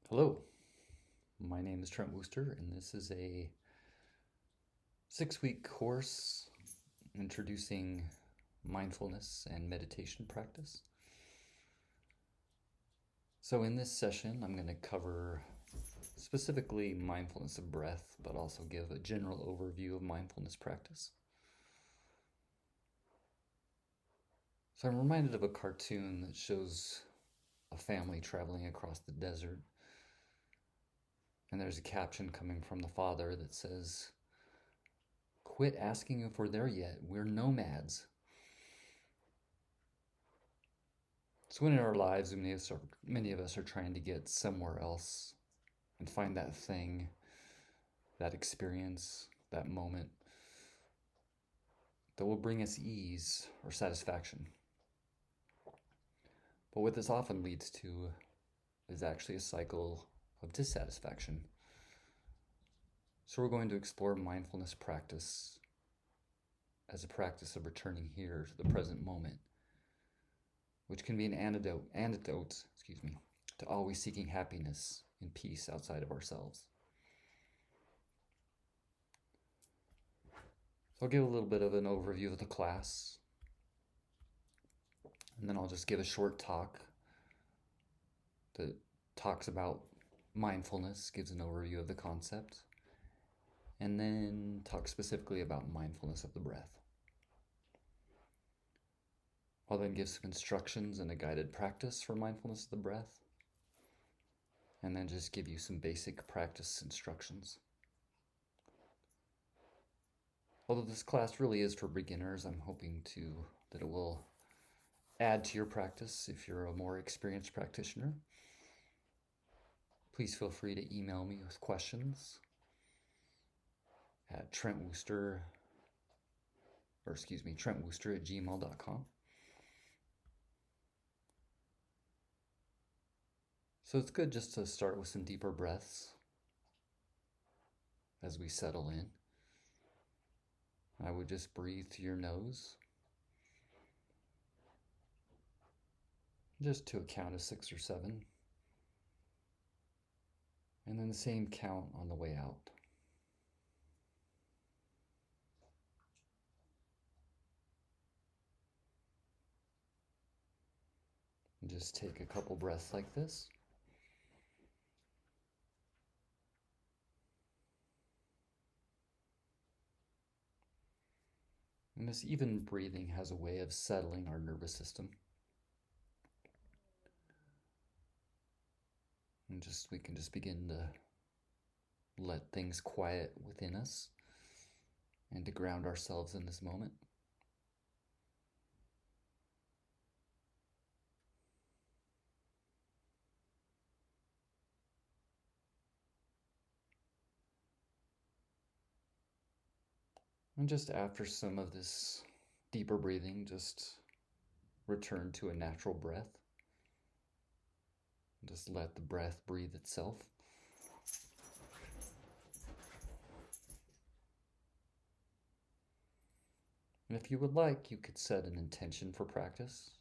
Hello, my name is Trent Wooster, and this is a 6-week course introducing mindfulness and meditation practice. So, in this session, I'm going to cover specifically mindfulness of breath, but also give a general overview of mindfulness practice. So, I'm reminded of a cartoon that shows a family traveling across the desert. And there's a caption coming from the father that says, "Quit asking if we're there yet. We're nomads." So in our lives, many of us are trying to get somewhere else and find that thing, that experience, that moment that will bring us ease or satisfaction. But what this often leads to is actually a cycle of dissatisfaction. So we're going to explore mindfulness practice as a practice of returning here to the present moment, which can be an antidote, to always seeking happiness and peace outside of ourselves. So I'll give a little bit of an overview of the class, and then I'll just give a short talk that talks about mindfulness, gives an overview of the concept, and then talk specifically about mindfulness of the breath. I'll then give some instructions and a guided practice for mindfulness of the breath, and then just give you some basic practice instructions. Although this class really is for beginners, I'm hoping that it will add to your practice if you're a more experienced practitioner. Please feel free to email me with questions at trentwooster at gmail.com. So it's good just to start with some deeper breaths as we settle in. I would just breathe through your nose, just to a count of 6 or 7, and then the same count on the way out. And just take a couple breaths like this. And this even breathing has a way of settling our nervous system. And we can just begin to let things quiet within us and to ground ourselves in this moment. And just after some of this deeper breathing, just return to a natural breath. Just let the breath breathe itself. And if you would like, you could set an intention for practice.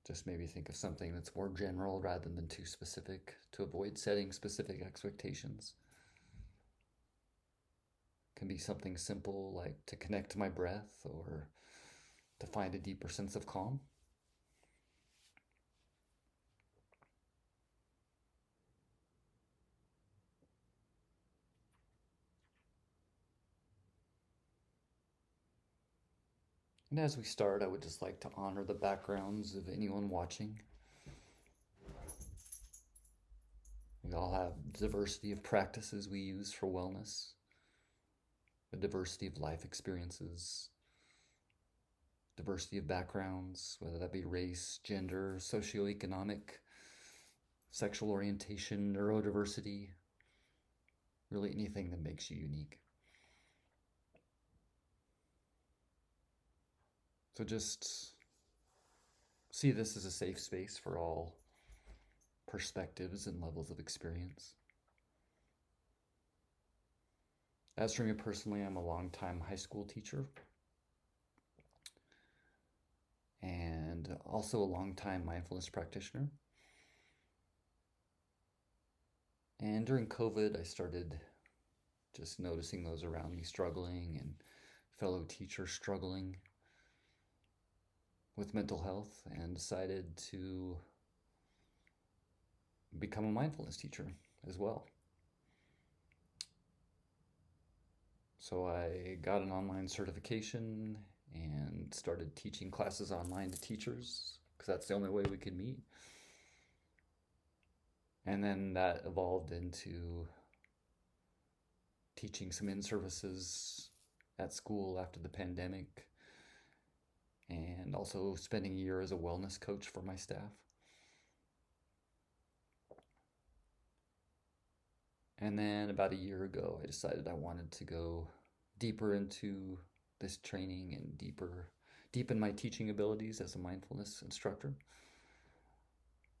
Just maybe think of something that's more general rather than too specific to avoid setting specific expectations. It can be something simple like to connect to my breath or to find a deeper sense of calm. And as we start, I would just like to honor the backgrounds of anyone watching. We all have diversity of practices we use for wellness, a diversity of life experiences, diversity of backgrounds, whether that be race, gender, socioeconomic, sexual orientation, neurodiversity, really anything that makes you unique. So just see this as a safe space for all perspectives and levels of experience. As for me personally, I'm a longtime high school teacher and also a longtime mindfulness practitioner. And during COVID, I started just noticing those around me struggling and fellow teachers struggling with mental health, and decided to become a mindfulness teacher as well. So I got an online certification and started teaching classes online to teachers because that's the only way we could meet. And then that evolved into teaching some in-services at school after the pandemic, and also spending a year as a wellness coach for my staff. And then about a year ago, I decided I wanted to go deeper into this training and deepen my teaching abilities as a mindfulness instructor.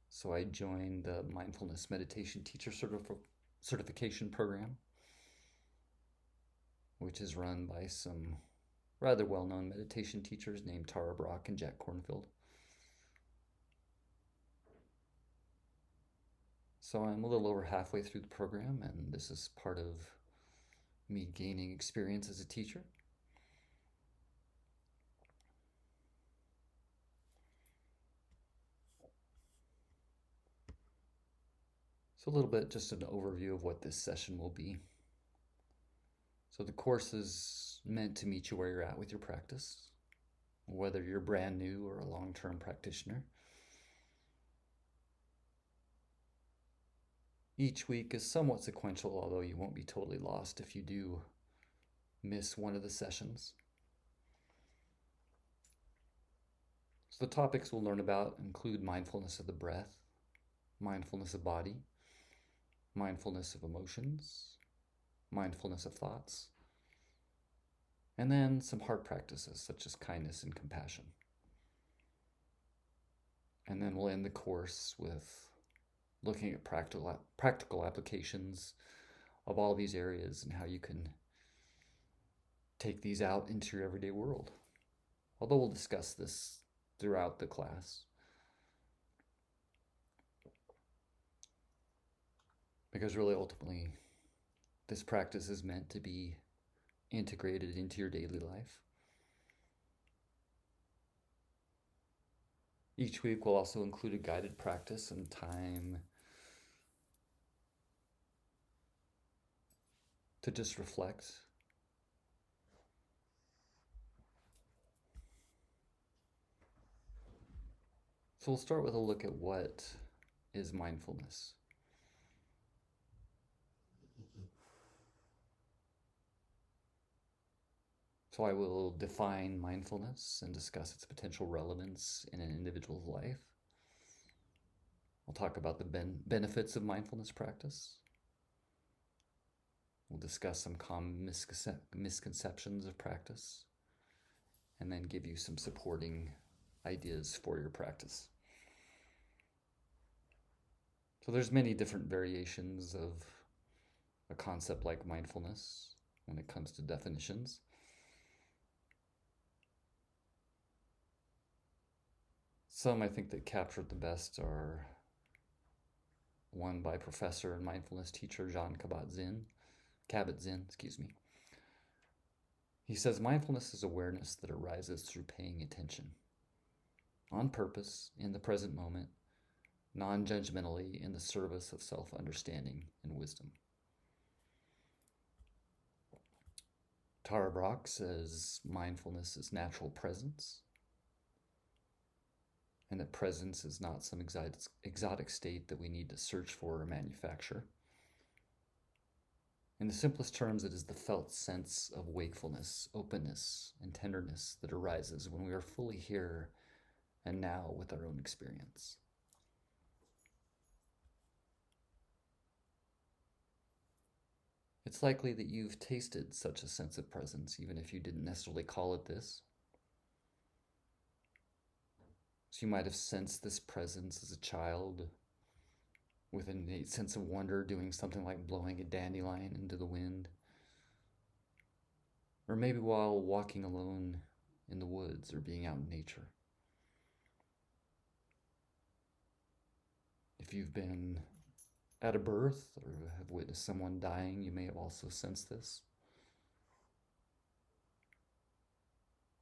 So I joined the Mindfulness Meditation Teacher Certification Program, which is run by some rather well-known meditation teachers named Tara Brach and Jack Kornfield. So I'm a little over halfway through the program, and this is part of me gaining experience as a teacher. So a little bit, just an overview of what this session will be. So the course is meant to meet you where you're at with your practice, whether you're brand new or a long-term practitioner. Each week is somewhat sequential, although you won't be totally lost if you do miss one of the sessions. So the topics we'll learn about include mindfulness of the breath, mindfulness of body, mindfulness of emotions, mindfulness of thoughts, and then some heart practices such as kindness and compassion. And then we'll end the course with looking at practical applications of all these areas and how you can take these out into your everyday world. Although we'll discuss this throughout the class, because really ultimately this practice is meant to be integrated into your daily life. Each week will also include a guided practice and time to just reflect. So we'll start with a look at what is mindfulness. So I will define mindfulness and discuss its potential relevance in an individual's life. I'll talk about the benefits of mindfulness practice. We'll discuss some common misconceptions of practice, and then give you some supporting ideas for your practice. So there's many different variations of a concept like mindfulness when it comes to definitions. Some I think that capture it the best are one by professor and mindfulness teacher Jon Kabat-Zinn. He says mindfulness is awareness that arises through paying attention, on purpose, in the present moment, non-judgmentally, in the service of self-understanding and wisdom. Tara Brach says mindfulness is natural presence, and that presence is not some exotic state that we need to search for or manufacture. In the simplest terms, it is the felt sense of wakefulness, openness, and tenderness that arises when we are fully here and now with our own experience. It's likely that you've tasted such a sense of presence, even if you didn't necessarily call it this. So you might have sensed this presence as a child with an innate sense of wonder, doing something like blowing a dandelion into the wind. Or maybe while walking alone in the woods or being out in nature. If you've been at a birth or have witnessed someone dying, you may have also sensed this.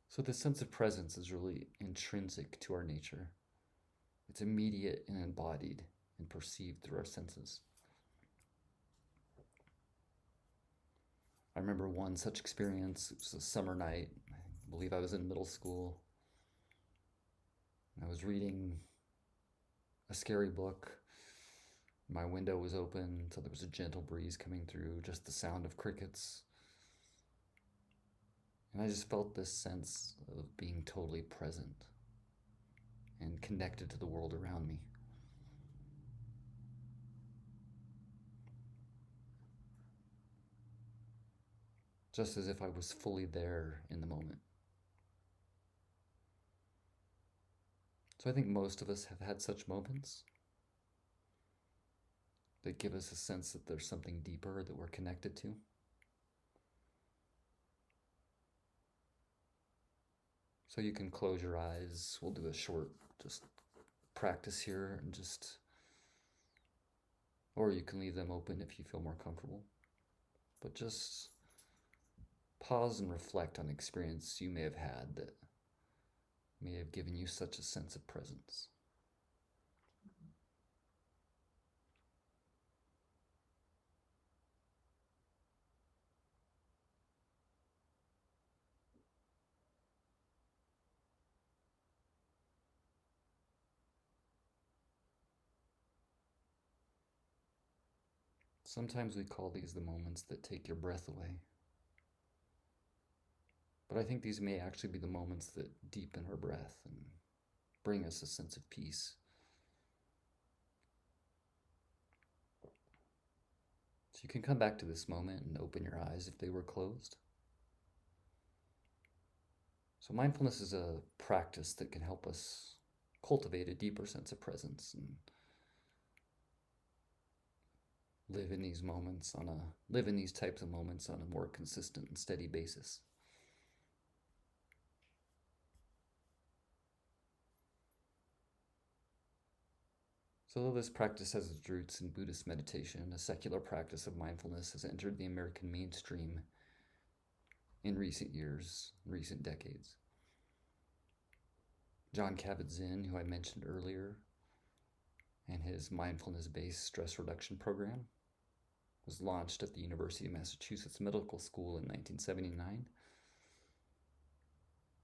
So this sense of presence is really intrinsic to our nature. It's immediate and embodied and perceived through our senses. I remember one such experience. It was a summer night. I believe I was in middle school. I was reading a scary book. My window was open, so there was a gentle breeze coming through, just the sound of crickets. And I just felt this sense of being totally present and connected to the world around me. Just as if I was fully there in the moment. So I think most of us have had such moments that give us a sense that there's something deeper that we're connected to. So you can close your eyes. We'll do a short just practice here and or you can leave them open if you feel more comfortable. But just pause and reflect on experience you may have had that may have given you such a sense of presence. Sometimes we call these the moments that take your breath away. But I think these may actually be the moments that deepen our breath and bring us a sense of peace. So you can come back to this moment and open your eyes if they were closed. So mindfulness is a practice that can help us cultivate a deeper sense of presence and live in these types of moments on a more consistent and steady basis. So though this practice has its roots in Buddhist meditation, a secular practice of mindfulness has entered the American mainstream in recent decades. Jon Kabat-Zinn, who I mentioned earlier, and his mindfulness-based stress reduction program was launched at the University of Massachusetts Medical School in 1979.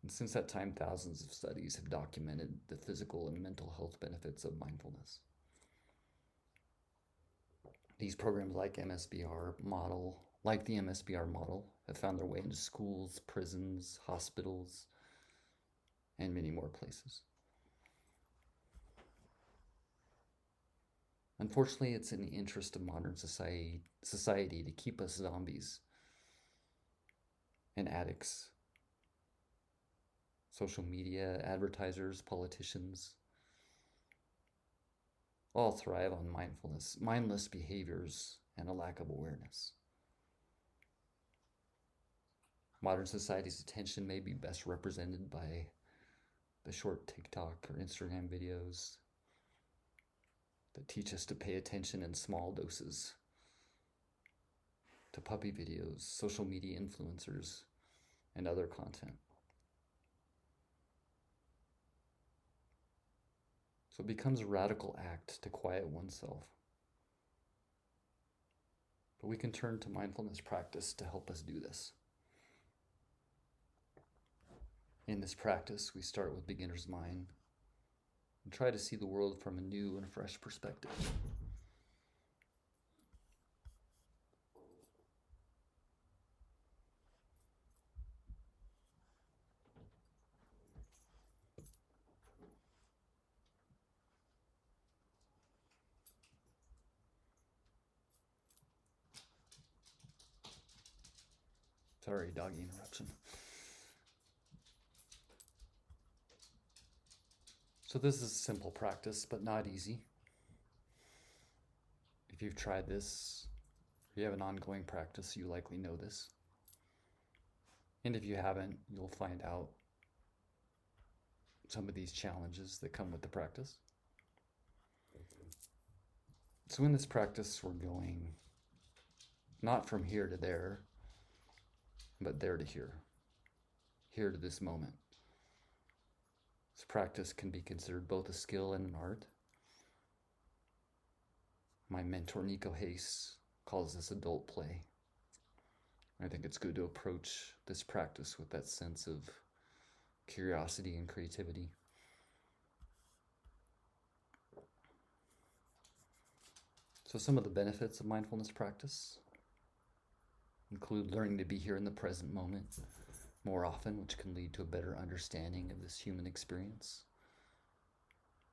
And since that time, thousands of studies have documented the physical and mental health benefits of mindfulness. These programs like the MSBR model, have found their way into schools, prisons, hospitals, and many more places. Unfortunately, it's in the interest of modern society to keep us zombies and addicts. Social media, advertisers, politicians, all thrive on mindless behaviors, and a lack of awareness. Modern society's attention may be best represented by the short TikTok or Instagram videos that teach us to pay attention in small doses, to puppy videos, social media influencers, and other content. So it becomes a radical act to quiet oneself. But we can turn to mindfulness practice to help us do this. In this practice, we start with beginner's mind and try to see the world from a new and fresh perspective. Sorry, doggy interruption. So this is a simple practice, but not easy. If you've tried this, or you have an ongoing practice, you likely know this. And if you haven't, you'll find out some of these challenges that come with the practice. So in this practice, we're going not from here to there, but there to here to this moment. This practice can be considered both a skill and an art. My mentor, Nico Hayes, calls this adult play. I think it's good to approach this practice with that sense of curiosity and creativity. So some of the benefits of mindfulness practice include learning to be here in the present moment more often, which can lead to a better understanding of this human experience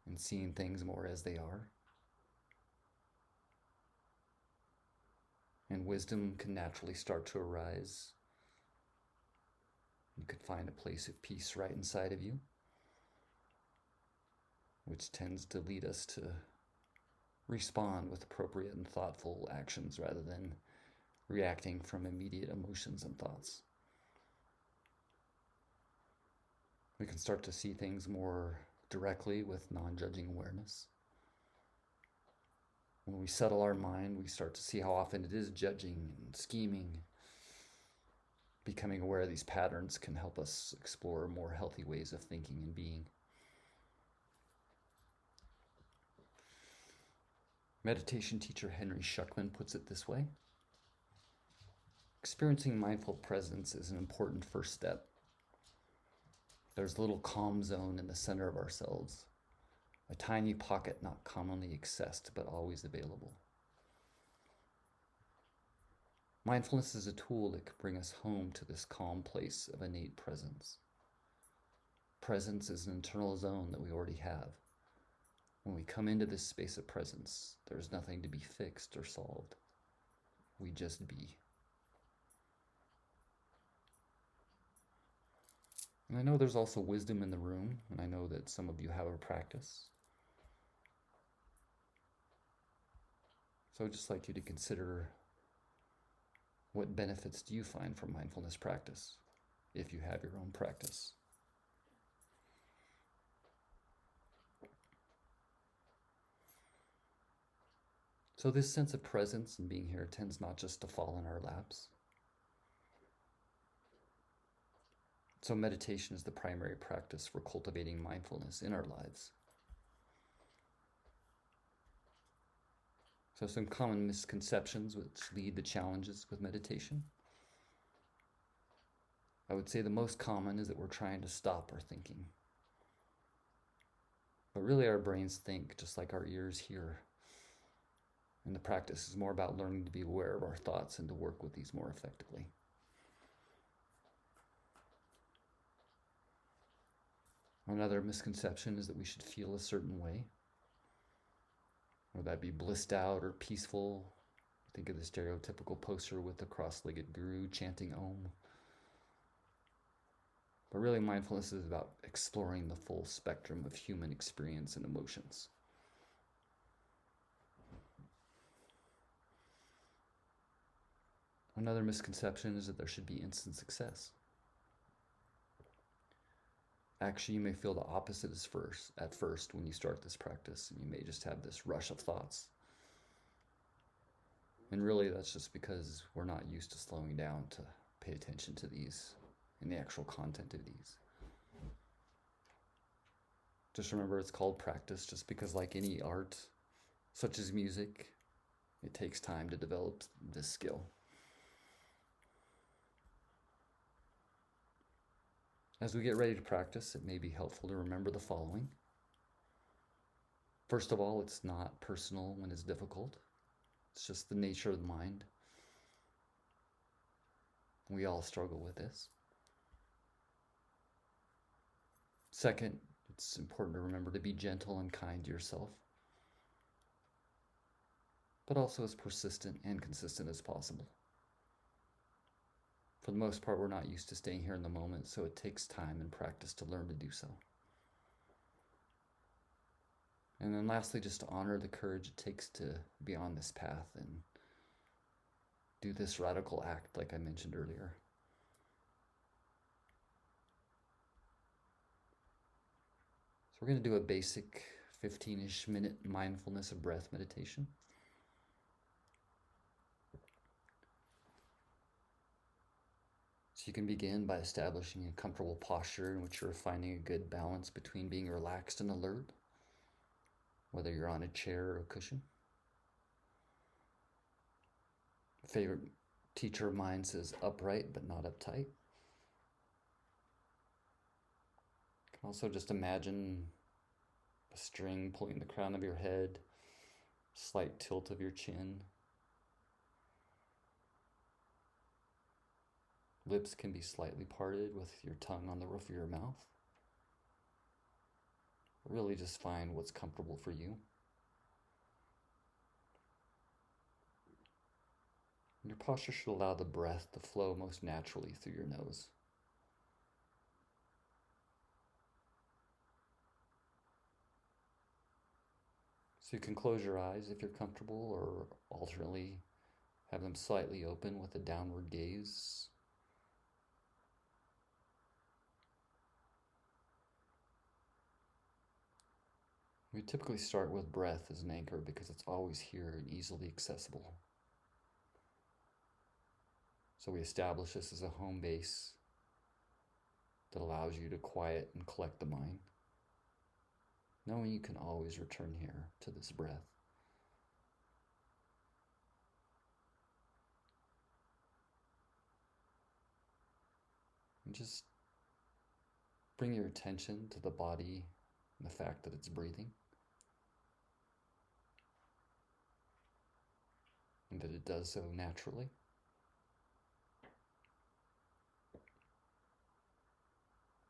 and seeing things more as they are. And wisdom can naturally start to arise. You could find a place of peace right inside of you, which tends to lead us to respond with appropriate and thoughtful actions rather than reacting from immediate emotions and thoughts. We can start to see things more directly with non-judging awareness. When we settle our mind, we start to see how often it is judging and scheming. Becoming aware of these patterns can help us explore more healthy ways of thinking and being. Meditation teacher Henry Schuckman puts it this way: experiencing mindful presence is an important first step. There's a little calm zone in the center of ourselves, a tiny pocket not commonly accessed but always available. Mindfulness is a tool that can bring us home to this calm place of innate presence. Presence is an internal zone that we already have. When we come into this space of presence, there's nothing to be fixed or solved. We just be. And I know there's also wisdom in the room, and I know that some of you have a practice. So I'd just like you to consider, what benefits do you find from mindfulness practice, if you have your own practice? So this sense of presence and being here tends not just to fall in our laps. So meditation is the primary practice for cultivating mindfulness in our lives. So some common misconceptions which lead to challenges with meditation. I would say the most common is that we're trying to stop our thinking. But really our brains think just like our ears hear. And the practice is more about learning to be aware of our thoughts and to work with these more effectively. Another misconception is that we should feel a certain way, whether that be blissed out or peaceful. Think of the stereotypical poster with the cross-legged guru chanting Om. But really, mindfulness is about exploring the full spectrum of human experience and emotions. Another misconception is that there should be instant success. Actually, you may feel the opposite at first when you start this practice, and you may just have this rush of thoughts. And really, that's just because we're not used to slowing down to pay attention to these and the actual content of these. Just remember, it's called practice just because, like any art, such as music, it takes time to develop this skill. As we get ready to practice, it may be helpful to remember the following. First of all, it's not personal when it's difficult. It's just the nature of the mind. We all struggle with this. Second, it's important to remember to be gentle and kind to yourself, but also as persistent and consistent as possible. For the most part, we're not used to staying here in the moment, so it takes time and practice to learn to do so. And then lastly, just to honor the courage it takes to be on this path and do this radical act like I mentioned earlier. So we're going to do a basic 15-ish minute mindfulness of breath meditation. So you can begin by establishing a comfortable posture in which you're finding a good balance between being relaxed and alert, whether you're on a chair or a cushion. A favorite teacher of mine says upright but not uptight. You can also just imagine a string pulling the crown of your head, slight tilt of your chin. Lips can be slightly parted with your tongue on the roof of your mouth. Really just find what's comfortable for you. Your posture should allow the breath to flow most naturally through your nose. So you can close your eyes if you're comfortable, or alternately have them slightly open with a downward gaze. We typically start with breath as an anchor because it's always here and easily accessible. So we establish this as a home base that allows you to quiet and collect the mind, knowing you can always return here to this breath. And just bring your attention to the body and the fact that it's breathing, and that it does so naturally.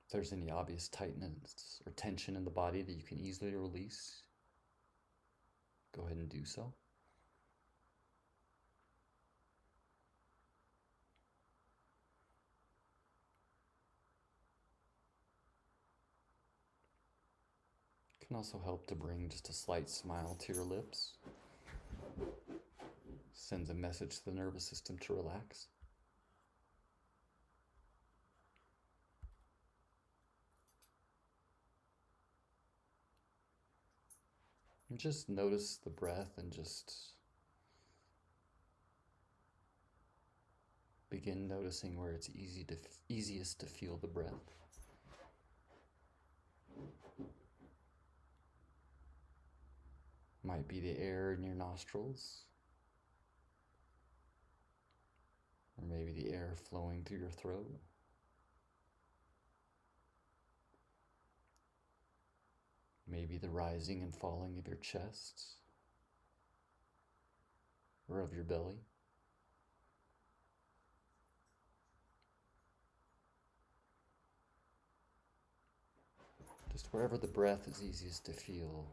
If there's any obvious tightness or tension in the body that you can easily release, go ahead and do so. It can also help to bring just a slight smile to your lips. Sends a message to the nervous system to relax. And just notice the breath and just begin noticing where it's easiest to feel the breath. Might be the air in your nostrils, or maybe the air flowing through your throat. Maybe the rising and falling of your chest or of your belly. Just wherever the breath is easiest to feel,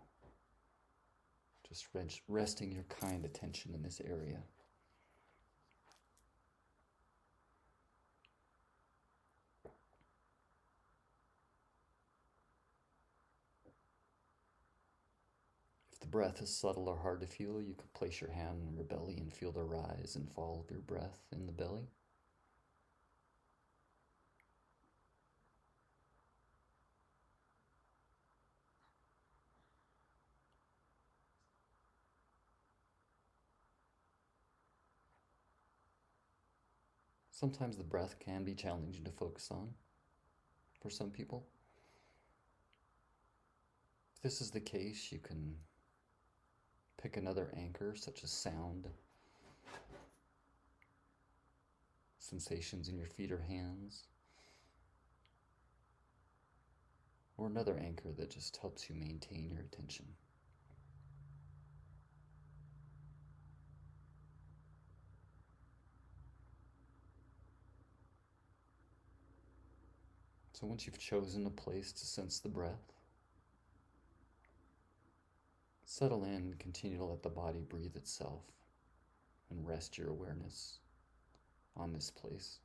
just resting your kind attention in this area. If the breath is subtle or hard to feel, you could place your hand on your belly and feel the rise and fall of your breath in the belly. Sometimes the breath can be challenging to focus on for some people. If this is the case, you can pick another anchor, such as sound, sensations in your feet or hands, or another anchor that just helps you maintain your attention. So once you've chosen a place to sense the breath, settle in and continue to let the body breathe itself and rest your awareness on this place.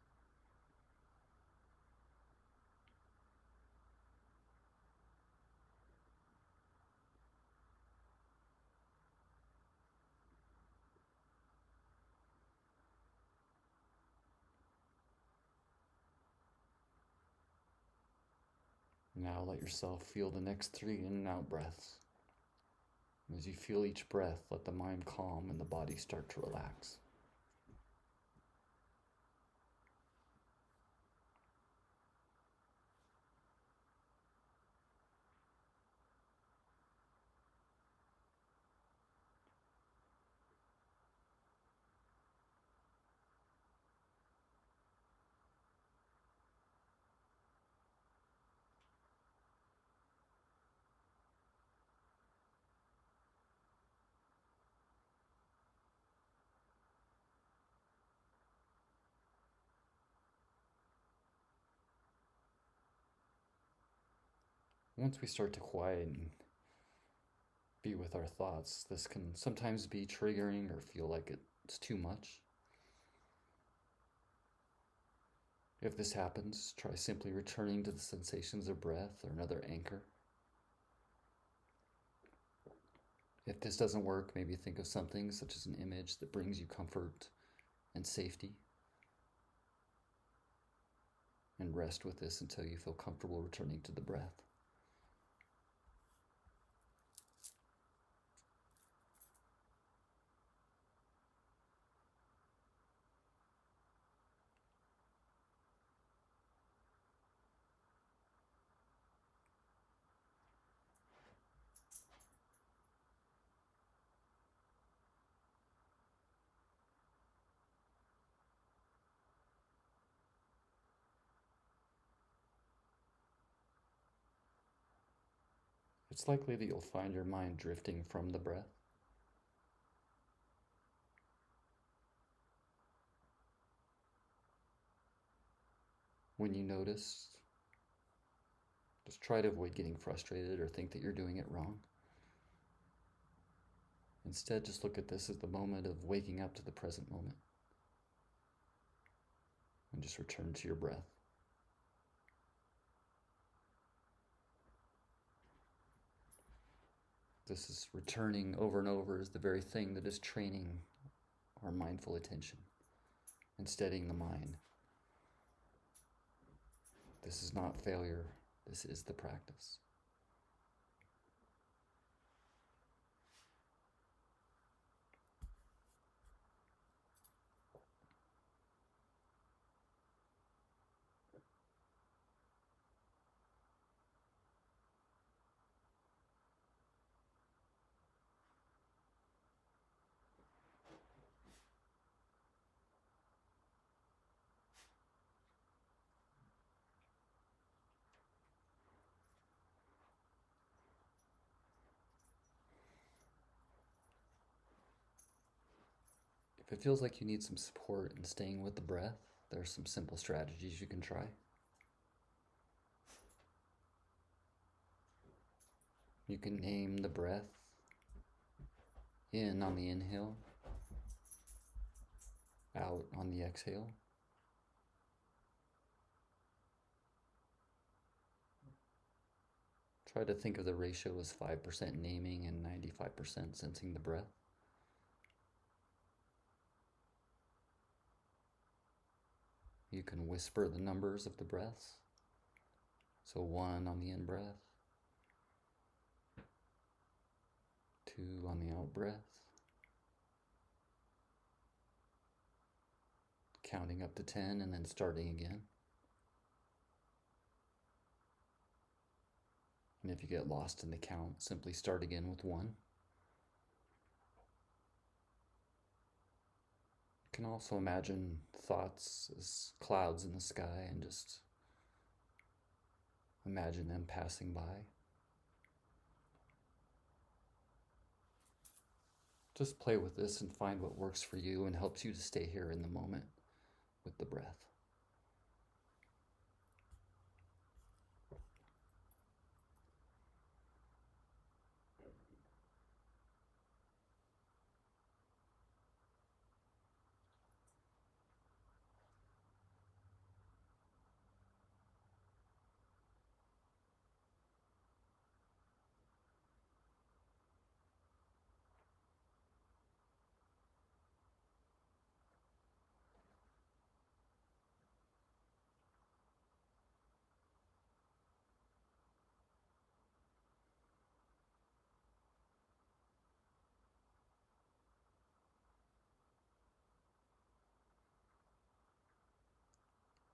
Now let yourself feel the next 3 in and out breaths. As you feel each breath, let the mind calm and the body start to relax. Once we start to quiet and be with our thoughts, this can sometimes be triggering or feel like it's too much. If this happens, try simply returning to the sensations of breath or another anchor. If this doesn't work, maybe think of something such as an image that brings you comfort and safety, and rest with this until you feel comfortable returning to the breath. It's likely that you'll find your mind drifting from the breath. When you notice, just try to avoid getting frustrated or think that you're doing it wrong. Instead, just look at this as the moment of waking up to the present moment. And just return to your breath. This is returning over and over is the very thing that is training our mindful attention and steadying the mind. This is not failure. This is the practice. If it feels like you need some support in staying with the breath, there are some simple strategies you can try. You can name the breath in on the inhale, out on the exhale. Try to think of the ratio as 5% naming and 95% sensing the breath. You can whisper the numbers of the breaths. So 1 on the in-breath, 2 on the out-breath, counting up to 10 and then starting again. And if you get lost in the count, simply start again with 1. You can also imagine thoughts as clouds in the sky and just imagine them passing by. Just play with this and find what works for you and helps you to stay here in the moment with the breath.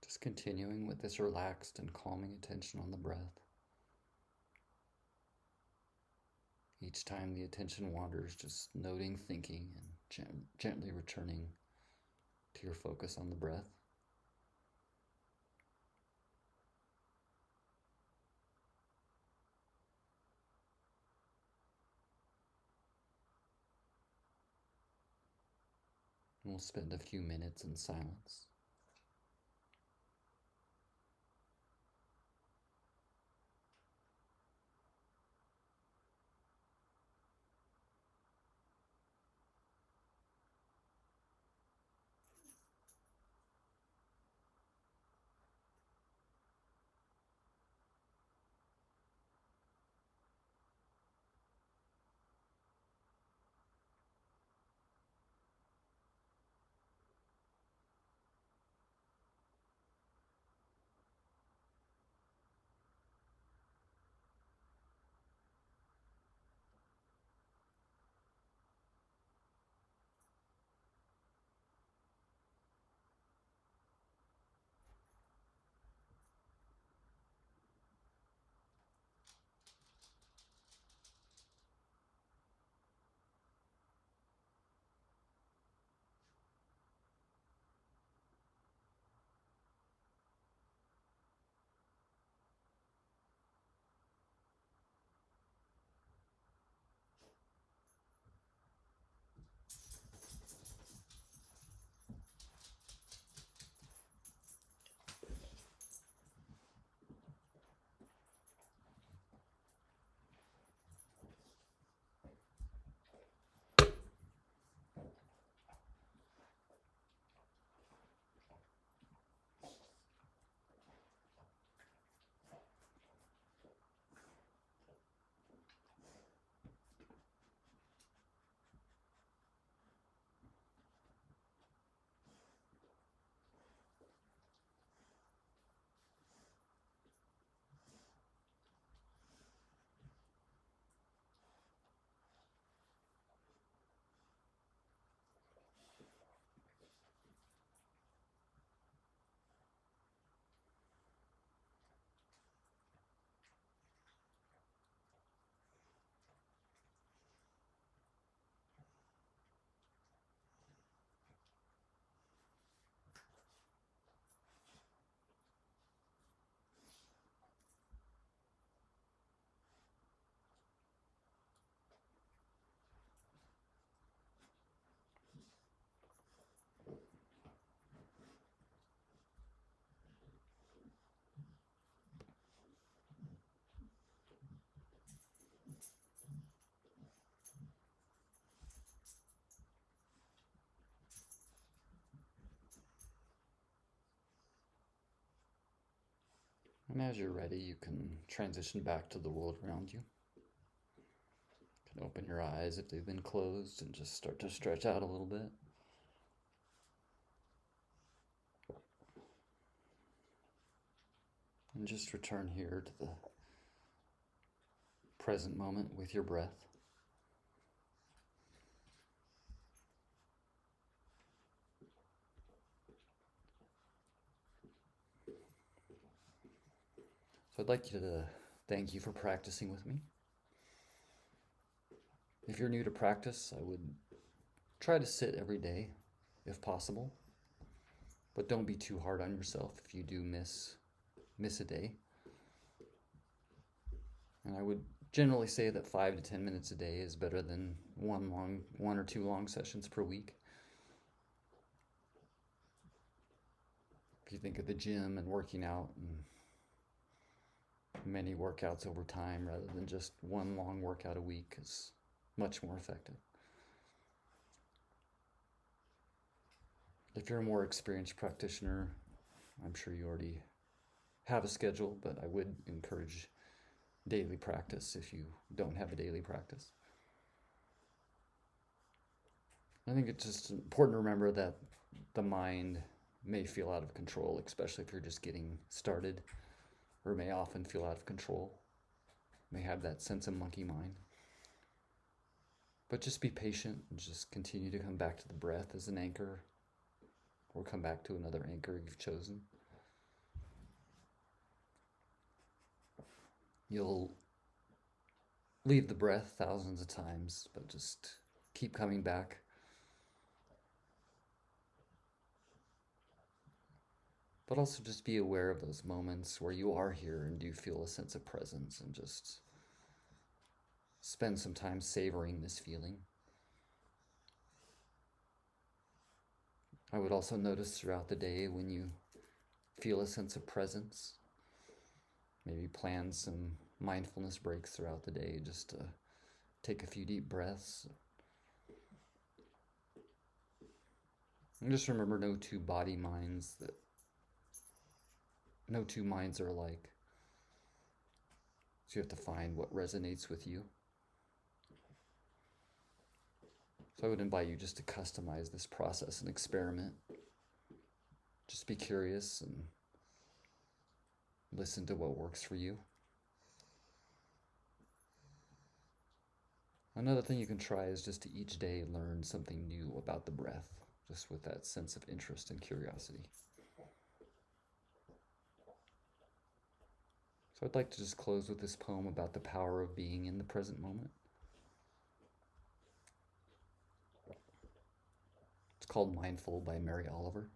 Just continuing with this relaxed and calming attention on the breath. Each time the attention wanders, just noting, thinking, and gently returning to your focus on the breath. And we'll spend a few minutes in silence. And as you're ready, you can transition back to the world around you. You can open your eyes if they've been closed and just start to stretch out a little bit. And just return here to the present moment with your breath. So I'd like you to thank you for practicing with me. If you're new to practice, I would try to sit every day if possible, but don't be too hard on yourself if you do miss a day. And I would generally say that 5 to 10 minutes a day is better than one or two long sessions per week. If you think of the gym and working out and many workouts over time rather than just one long workout a week is much more effective. If you're a more experienced practitioner, I'm sure you already have a schedule, but I would encourage daily practice if you don't have a daily practice. I think it's just important to remember that the mind may feel out of control, especially if you're just getting started, or may often feel out of control, may have that sense of monkey mind. But just be patient and just continue to come back to the breath as an anchor, or come back to another anchor you've chosen. You'll leave the breath thousands of times, but just keep coming back. But also just be aware of those moments where you are here and do feel a sense of presence, and just spend some time savoring this feeling. I would also notice throughout the day when you feel a sense of presence. Maybe plan some mindfulness breaks throughout the day just to take a few deep breaths. And just remember, no two minds are alike. So you have to find what resonates with you. So I would invite you just to customize this process and experiment. Just be curious and listen to what works for you. Another thing you can try is just to each day learn something new about the breath, just with that sense of interest and curiosity. So I'd like to just close with this poem about the power of being in the present moment. It's called Mindful by Mary Oliver.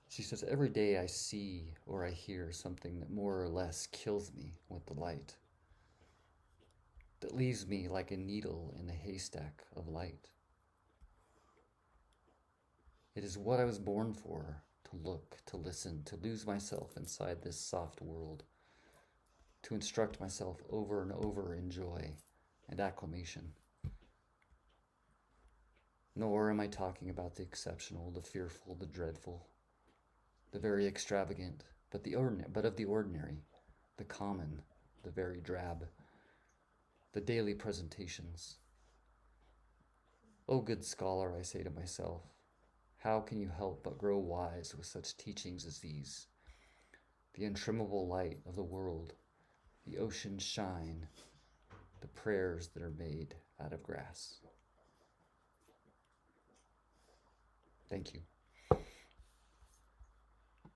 She says, every day I see or I hear something that more or less kills me with the light, that leaves me like a needle in a haystack of light. It is what I was born for, to look, to listen, to lose myself inside this soft world, to instruct myself over and over in joy and acclamation. Nor am I talking about the exceptional, the fearful, the dreadful, the very extravagant, but of the ordinary, the common, the very drab, the daily presentations. O good scholar, I say to myself, how can you help but grow wise with such teachings as these? The untrimmable light of the world, the ocean's shine, the prayers that are made out of grass. Thank you.